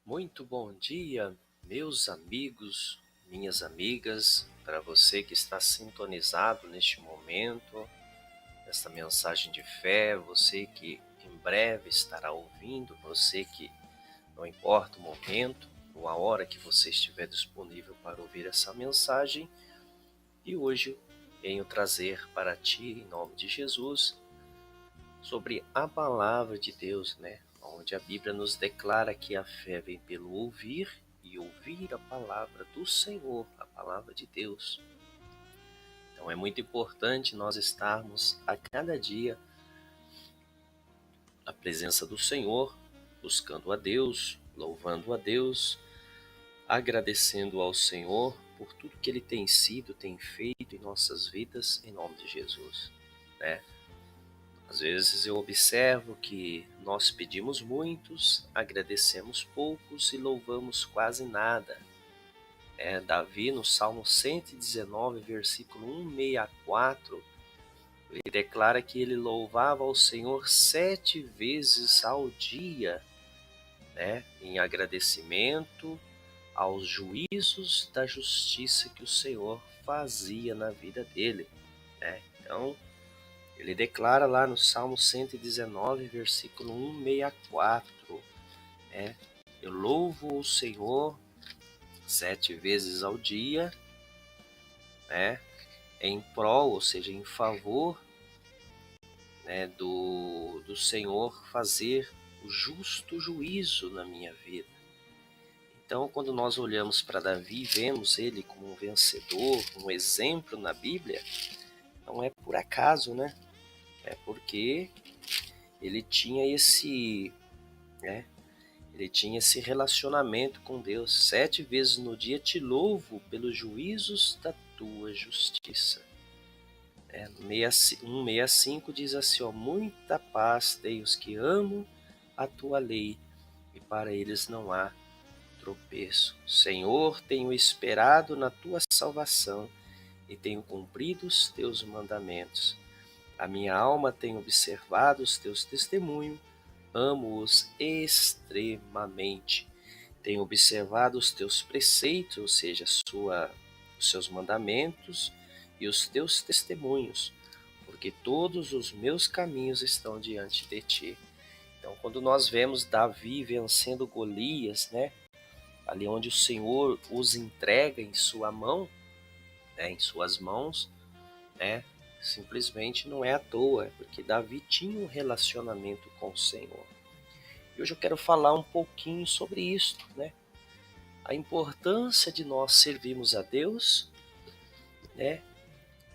Muito bom dia, meus amigos, minhas amigas, para você que está sintonizado neste momento, esta mensagem de fé, você que em breve estará ouvindo, você que não importa o momento ou a hora que você estiver disponível para ouvir essa mensagem, e hoje venho trazer para ti, em nome de Jesus, sobre a palavra de Deus, onde a Bíblia nos declara que a fé vem pelo ouvir e ouvir a palavra do Senhor, a palavra de Deus. Então é muito importante nós estarmos a cada dia na presença do Senhor, buscando a Deus, louvando a Deus, agradecendo ao Senhor por tudo que Ele tem sido, tem feito em nossas vidas, em nome de Jesus, né? Às vezes eu observo que nós pedimos muitos, agradecemos poucos e louvamos quase nada. Davi, no Salmo 119, versículo 164, ele declara que ele louvava ao Senhor 7 vezes ao dia, em agradecimento aos juízos da justiça que o Senhor fazia na vida dele. Então, ele declara lá no Salmo 119, versículo 164, eu louvo o Senhor 7 vezes ao dia, em prol, ou seja, em favor, do Senhor fazer o justo juízo na minha vida. Então, quando nós olhamos para Davi, vemos ele como um vencedor, um exemplo na Bíblia, não é por acaso, É porque ele tinha esse relacionamento com Deus. 7 vezes no dia te louvo pelos juízos da tua justiça. 165 diz assim, muita paz tem os que amam a tua lei, e para eles não há tropeço. Senhor, tenho esperado na tua salvação, e tenho cumprido os teus mandamentos. A minha alma tem observado os teus testemunhos, amo-os extremamente. Tenho observado os teus preceitos, ou seja, os seus mandamentos e os teus testemunhos, porque todos os meus caminhos estão diante de ti. Então, quando nós vemos Davi vencendo Golias, ali onde o Senhor os entrega em sua mão, em suas mãos, simplesmente não é à toa, porque Davi tinha um relacionamento com o Senhor. E hoje eu quero falar um pouquinho sobre isso, a importância de nós servirmos a Deus,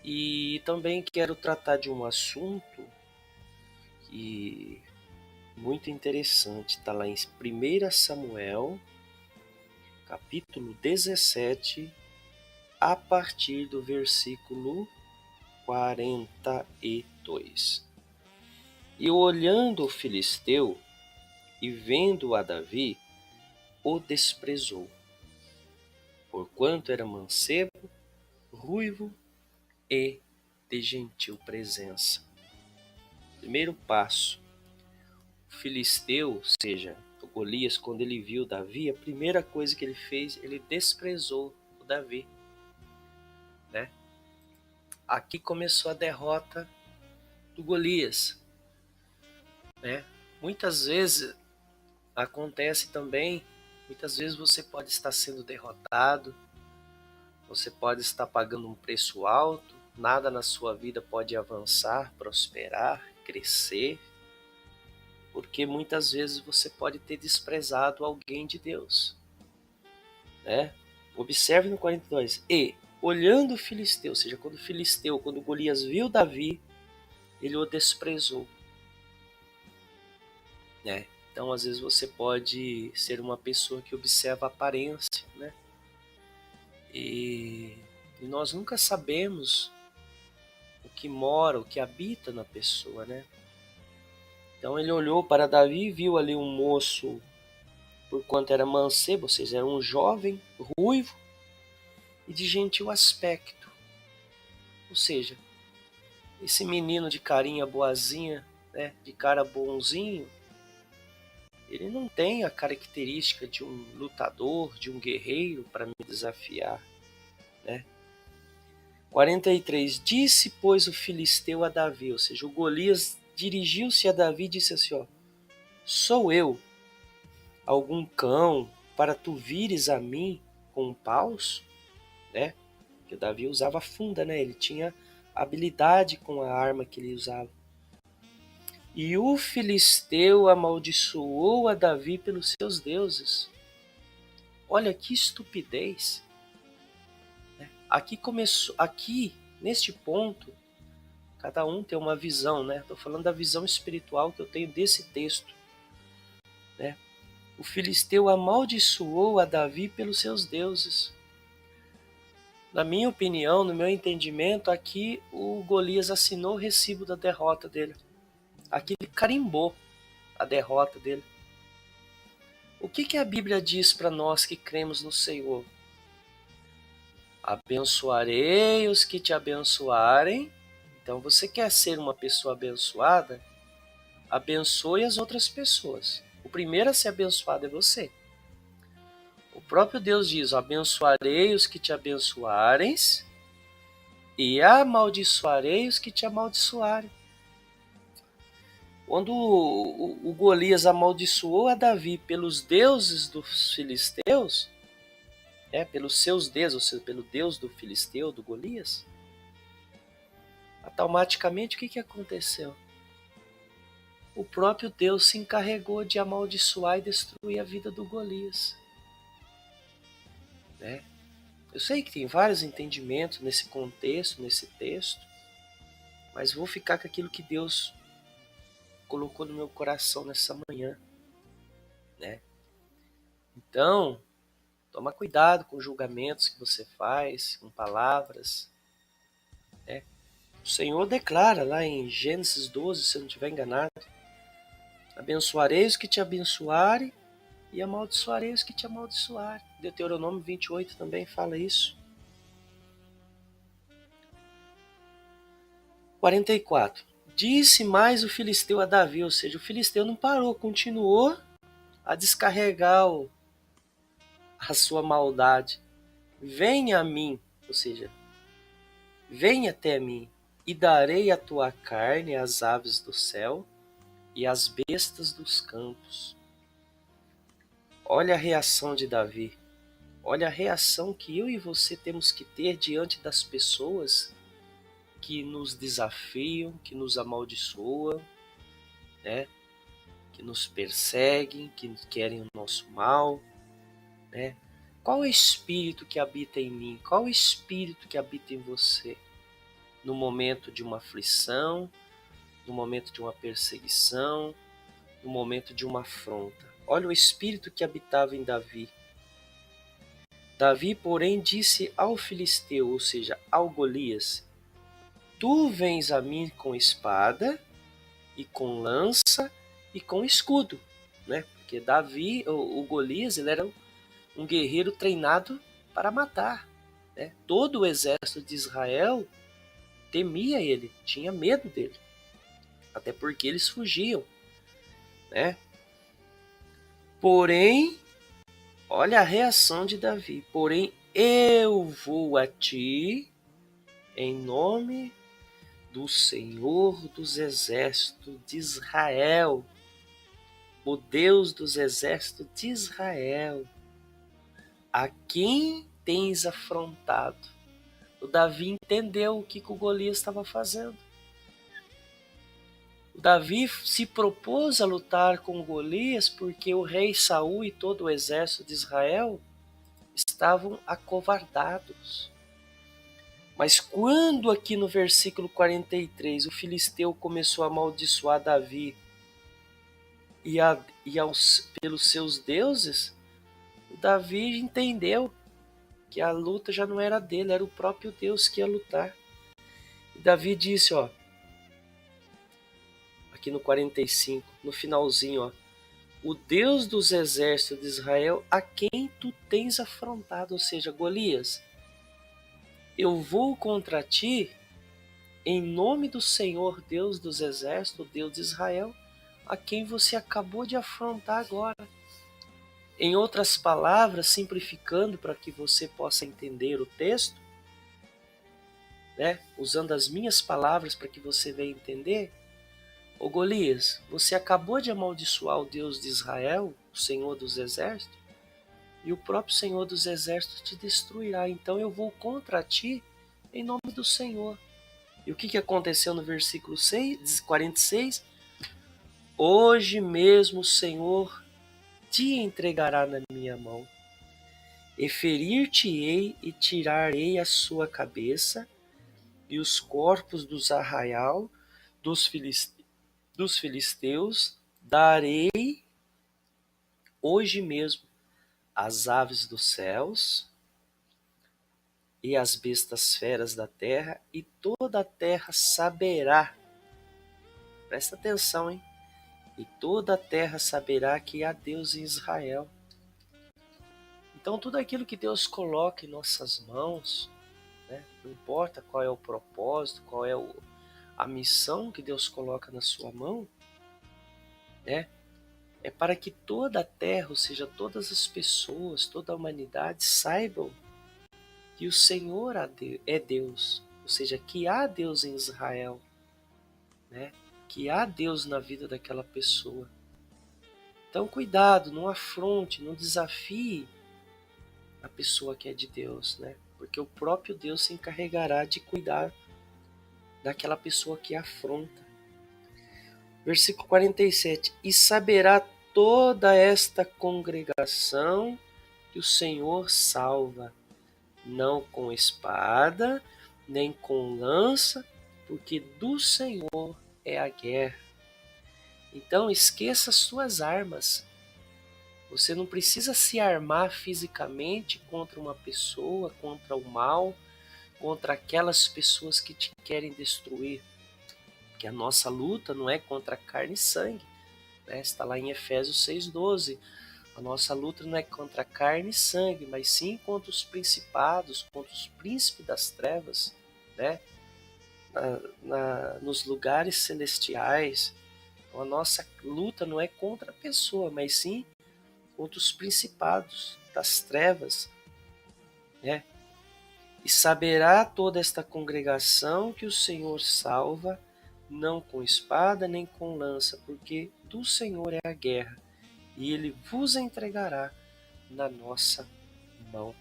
e também quero tratar de um assunto que muito interessante, está lá em 1 Samuel, capítulo 17, a partir do versículo 42. E olhando o filisteu e vendo a Davi, o desprezou, porquanto era mancebo, ruivo e de gentil presença. Primeiro passo, o filisteu, ou seja, o Golias, quando ele viu Davi, a primeira coisa que ele fez, ele desprezou o Davi. Aqui começou a derrota do Golias. Muitas vezes acontece também, muitas vezes você pode estar sendo derrotado, você pode estar pagando um preço alto, nada na sua vida pode avançar, prosperar, crescer, porque muitas vezes você pode ter desprezado alguém de Deus. Observe no 42. E, olhando o filisteu, ou seja, quando Golias viu Davi, ele o desprezou. Então, às vezes você pode ser uma pessoa que observa a aparência, E nós nunca sabemos o que mora, o que habita na pessoa, Então ele olhou para Davi e viu ali um moço, porquanto era mancebo, ou seja, era um jovem, ruivo e de gentil aspecto. Ou seja, esse menino de carinha boazinha, de cara bonzinho, ele não tem a característica de um lutador, de um guerreiro para me desafiar, né? 43, disse, pois, o filisteu a Davi, ou seja, o Golias dirigiu-se a Davi e disse assim, ó, sou eu, algum cão, para tu vires a mim com paus? Né? Porque o Davi usava funda, né? Ele tinha habilidade com a arma que ele usava. E o filisteu amaldiçoou a Davi pelos seus deuses. Olha que estupidez. Aqui começou, aqui neste ponto, cada um tem uma visão, né? Estou falando da visão espiritual que eu tenho desse texto, né? O filisteu amaldiçoou a Davi pelos seus deuses. Na minha opinião, no meu entendimento, aqui o Golias assinou o recibo da derrota dele. Aqui ele carimbou a derrota dele. O que a Bíblia diz para nós que cremos no Senhor? Abençoarei os que te abençoarem. Então, você quer ser uma pessoa abençoada? Abençoe as outras pessoas. O primeiro a ser abençoado é você. O próprio Deus diz, abençoarei os que te abençoarem e amaldiçoarei os que te amaldiçoarem. Quando o Golias amaldiçoou a Davi pelos deuses dos filisteus, pelos seus deuses, ou seja, pelo Deus do filisteu, do Golias, automaticamente o que aconteceu? O próprio Deus se encarregou de amaldiçoar e destruir a vida do Golias. Né? Eu sei que tem vários entendimentos nesse contexto, nesse texto, mas vou ficar com aquilo que Deus colocou no meu coração nessa manhã. Né? Então, toma cuidado com julgamentos que você faz, com palavras. Né? O Senhor declara lá em Gênesis 12, se eu não estiver enganado, abençoarei os que te abençoarem e amaldiçoarei os que te amaldiçoarem. Deuteronômio 28 também fala isso. 44. Disse mais o filisteu a Davi, ou seja, o filisteu não parou, continuou a descarregar a sua maldade. Venha a mim, ou seja, venha até mim, e darei a tua carne às aves do céu e às bestas dos campos. Olha a reação de Davi. Olha a reação que eu e você temos que ter diante das pessoas que nos desafiam, que nos amaldiçoam, né? Que nos perseguem, que querem o nosso mal. Né? Qual é o espírito que habita em mim? Qual é o espírito que habita em você? No momento de uma aflição, no momento de uma perseguição, no momento de uma afronta. Olha o espírito que habitava em Davi. Davi, porém, disse ao filisteu, ou seja, ao Golias, tu vens a mim com espada e com lança e com escudo. Né? Porque Davi, o Golias, ele era um guerreiro treinado para matar. Né? Todo o exército de Israel temia ele, tinha medo dele. Até porque eles fugiam. Né? Porém, olha a reação de Davi. Porém, eu vou a ti em nome do Senhor dos exércitos de Israel, o Deus dos exércitos de Israel, a quem tens afrontado. O Davi entendeu o que o Golias estava fazendo. O Davi se propôs a lutar com Golias porque o rei Saul e todo o exército de Israel estavam acovardados. Mas quando aqui no versículo 43 o filisteu começou a amaldiçoar Davi pelos seus deuses, o Davi entendeu que a luta já não era dele, era o próprio Deus que ia lutar. E Davi disse, ó, aqui no 45, no finalzinho, ó, o Deus dos exércitos de Israel, a quem tu tens afrontado, ou seja, Golias, eu vou contra ti em nome do Senhor Deus dos exércitos, Deus de Israel, a quem você acabou de afrontar agora. Em outras palavras, simplificando para que você possa entender o texto, né? Usando as minhas palavras para que você venha entender. Ô Golias, você acabou de amaldiçoar o Deus de Israel, o Senhor dos Exércitos, e o próprio Senhor dos Exércitos te destruirá. Então eu vou contra ti em nome do Senhor. E o que aconteceu no versículo 46? Hoje mesmo o Senhor te entregará na minha mão, e ferir-te-ei e tirar-ei a sua cabeça, e os corpos dos arraial dos filisteus darei hoje mesmo às aves dos céus e às bestas feras da terra, e toda a terra saberá. Presta atenção, hein? E toda a terra saberá que há Deus em Israel. Então tudo aquilo que Deus coloca em nossas mãos, né? Não importa qual é o propósito, qual é a missão que Deus coloca na sua mão, né? É para que toda a terra, ou seja, todas as pessoas, toda a humanidade saibam que o Senhor é Deus, ou seja, que há Deus em Israel, né? Que há Deus na vida daquela pessoa. Então cuidado, não afronte, não desafie a pessoa que é de Deus, né? Porque o próprio Deus se encarregará de cuidar daquela pessoa que afronta. Versículo 47. E saberá toda esta congregação que o Senhor salva, não com espada, nem com lança, porque do Senhor é a guerra. Então esqueça as suas armas. Você não precisa se armar fisicamente contra uma pessoa, contra o mal, contra aquelas pessoas que te querem destruir. Porque a nossa luta não é contra carne e sangue, né? Está lá em Efésios 6,12. A nossa luta não é contra carne e sangue, mas sim contra os principados, contra os príncipes das trevas, né? Nos lugares celestiais. Então, a nossa luta não é contra a pessoa, mas sim contra os principados das trevas, né? E saberá toda esta congregação que o Senhor salva, não com espada nem com lança, porque do Senhor é a guerra, e ele vos entregará na nossa mão.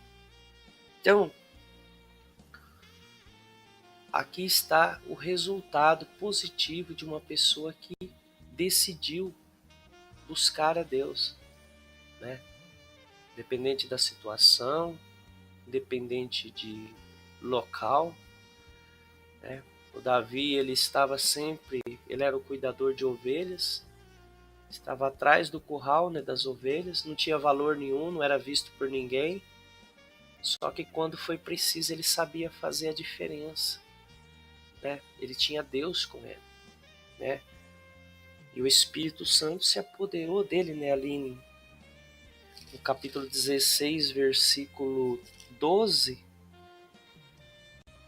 Então, aqui está o resultado positivo de uma pessoa que decidiu buscar a Deus, né? Independente da situação, independente de local, né? O Davi, ele era o cuidador de ovelhas, estava atrás do curral, né, das ovelhas, não tinha valor nenhum, não era visto por ninguém, só que quando foi preciso ele sabia fazer a diferença, né? Ele tinha Deus com ele, né? E o Espírito Santo se apoderou dele, né, ali no capítulo 16, versículo 12,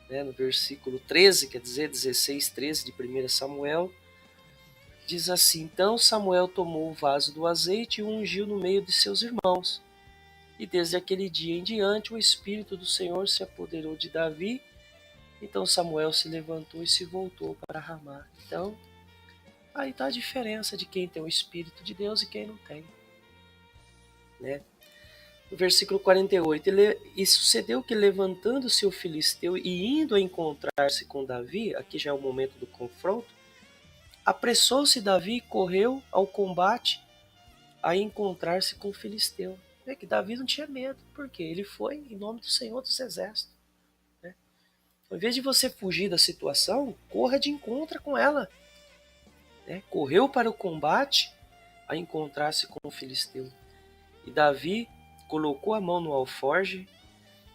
né, no versículo 13, quer dizer, 16, 13 de 1 Samuel, diz assim: Então Samuel tomou o vaso do azeite e o ungiu no meio de seus irmãos. E desde aquele dia em diante o Espírito do Senhor se apoderou de Davi. Então Samuel se levantou e se voltou para Ramá. Então, aí está a diferença de quem tem o Espírito de Deus e quem não tem, né? No versículo 48, e sucedeu que, levantando-se o filisteu e indo a encontrar-se com Davi, aqui já é o momento do confronto, apressou-se Davi e correu ao combate a encontrar-se com o filisteu. É que Davi não tinha medo, porque ele foi em nome do Senhor dos Exércitos, né? Ao invés de você fugir da situação, corra de encontro com ela, né? Correu para o combate a encontrar-se com o filisteu. E Davi colocou a mão no alforje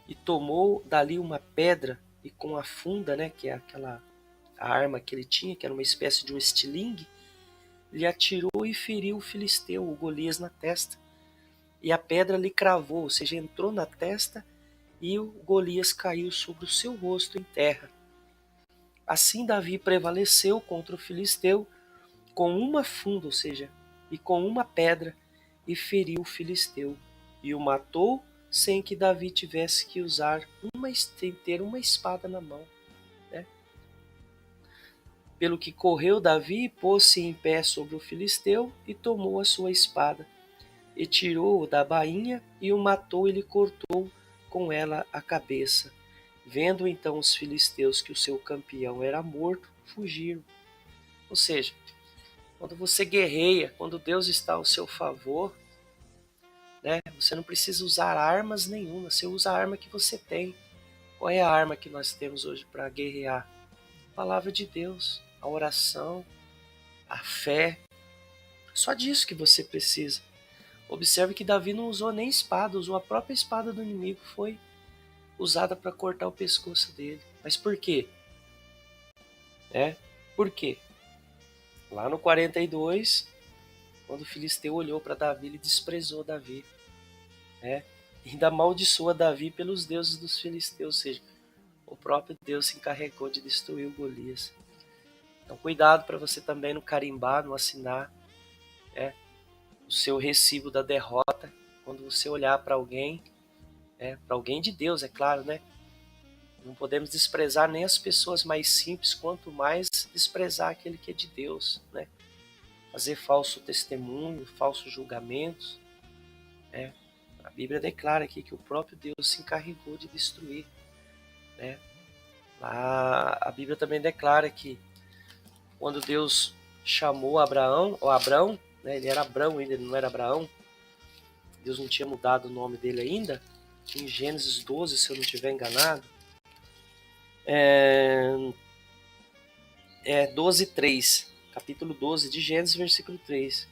e tomou dali uma pedra, e com a funda, né, que é a arma que ele tinha, que era uma espécie de um estilingue, lhe atirou e feriu o filisteu, o Golias, na testa. E a pedra lhe cravou, ou seja, entrou na testa, e o Golias caiu sobre o seu rosto em terra. Assim Davi prevaleceu contra o filisteu, com uma funda, ou seja, e com uma pedra, e feriu o filisteu, e o matou sem que Davi tivesse que ter uma espada na mão. Né? Pelo que correu Davi, pôs-se em pé sobre o filisteu, e tomou a sua espada, e tirou-o da bainha, e o matou e lhe cortou com ela a cabeça. Vendo então os filisteus que o seu campeão era morto, fugiram. Ou seja, quando você guerreia, quando Deus está ao seu favor, né, você não precisa usar armas nenhuma, você usa a arma que você tem. Qual é a arma que nós temos hoje para guerrear? A palavra de Deus, a oração, a fé. Só disso que você precisa. Observe que Davi não usou nem espada, usou a própria espada do inimigo, foi usada para cortar o pescoço dele. Mas por quê? Por quê? Lá no 42, quando o filisteu olhou para Davi, ele desprezou Davi. Ainda amaldiçoa Davi pelos deuses dos filisteus, ou seja, o próprio Deus se encarregou de destruir o Golias. Então cuidado para você também não carimbar, não assinar o seu recibo da derrota, quando você olhar para alguém, para alguém de Deus, é claro, né? Não podemos desprezar nem as pessoas mais simples, quanto mais desprezar aquele que é de Deus, né? Fazer falso testemunho, falsos julgamentos. A Bíblia declara aqui que o próprio Deus se encarregou de destruir. Lá, a Bíblia também declara que quando Deus chamou Abraão, ele era Abrão ainda, ele não era Abraão, Deus não tinha mudado o nome dele ainda, em Gênesis 12, se eu não estiver enganado, 12:3, capítulo 12 de Gênesis, versículo 3,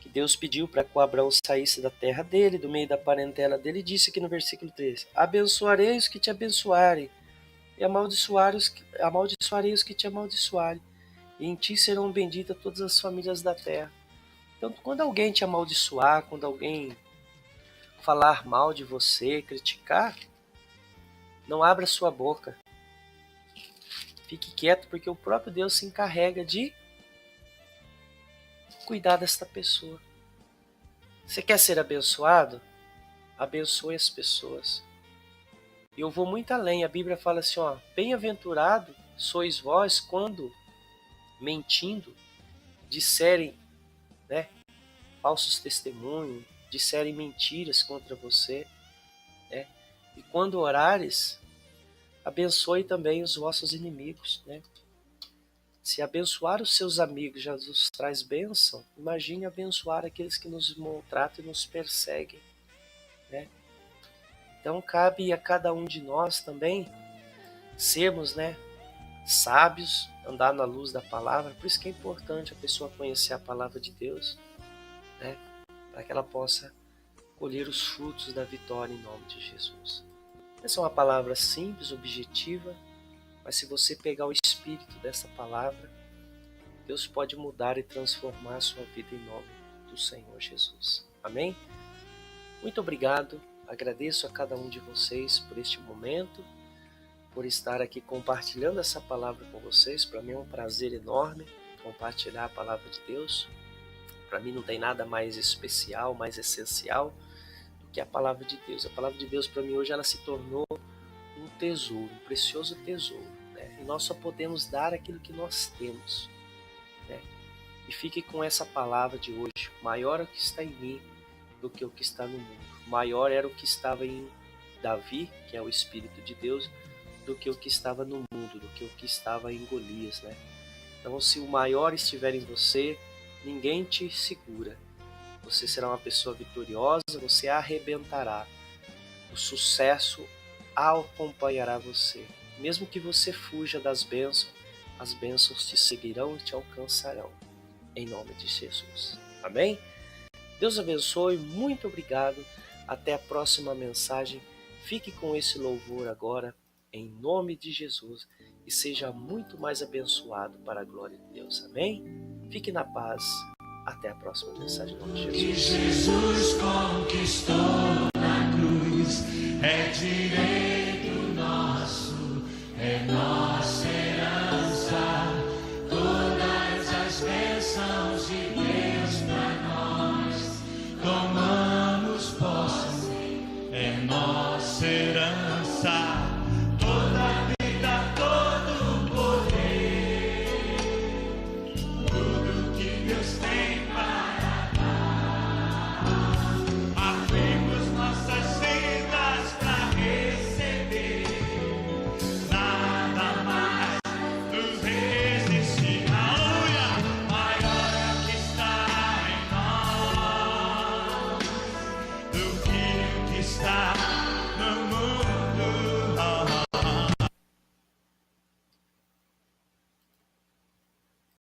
que Deus pediu para que o Abrão saísse da terra dele, do meio da parentela dele, e disse aqui no versículo 3, abençoarei os que te abençoarem, e amaldiçoarei os que te amaldiçoarem, e em ti serão benditas todas as famílias da terra. Então, quando alguém te amaldiçoar, quando alguém falar mal de você, criticar, não abra sua boca. Fique quieto, porque o próprio Deus se encarrega de cuidar desta pessoa. Você quer ser abençoado? Abençoe as pessoas. E eu vou muito além. A Bíblia fala assim, bem-aventurado sois vós quando, mentindo, disserem, falsos testemunhos, disserem mentiras contra você. E quando orares, abençoe também os vossos inimigos. Se abençoar os seus amigos já nos traz bênção, imagine abençoar aqueles que nos maltratam e nos perseguem. Então cabe a cada um de nós também sermos sábios, andar na luz da palavra. Por isso que é importante a pessoa conhecer a palavra de Deus, para que ela possa colher os frutos da vitória em nome de Jesus. Essa é uma palavra simples, objetiva, mas se você pegar o espírito dessa palavra, Deus pode mudar e transformar a sua vida em nome do Senhor Jesus. Amém? Muito obrigado, agradeço a cada um de vocês por este momento, por estar aqui compartilhando essa palavra com vocês. Para mim é um prazer enorme compartilhar a palavra de Deus. Para mim não tem nada mais especial, mais essencial do que a palavra de Deus. A palavra de Deus para mim hoje ela se tornou um tesouro, um precioso tesouro. E nós só podemos dar aquilo que nós temos. E fique com essa palavra de hoje. Maior é o que está em mim do que o que está no mundo. Maior era o que estava em Davi, que é o Espírito de Deus, do que o que estava no mundo, do que o que estava em Golias. Então, se o maior estiver em você, ninguém te segura. Você será uma pessoa vitoriosa, você arrebentará. O sucesso acompanhará você. Mesmo que você fuja das bênçãos, as bênçãos te seguirão e te alcançarão. Em nome de Jesus. Amém? Deus abençoe, muito obrigado. Até a próxima mensagem. Fique com esse louvor agora, em nome de Jesus, e seja muito mais abençoado para a glória de Deus. Amém? Fique na paz. Até a próxima mensagem, em nome de Jesus. Jesus conquistou na cruz, é direito nosso, é nosso.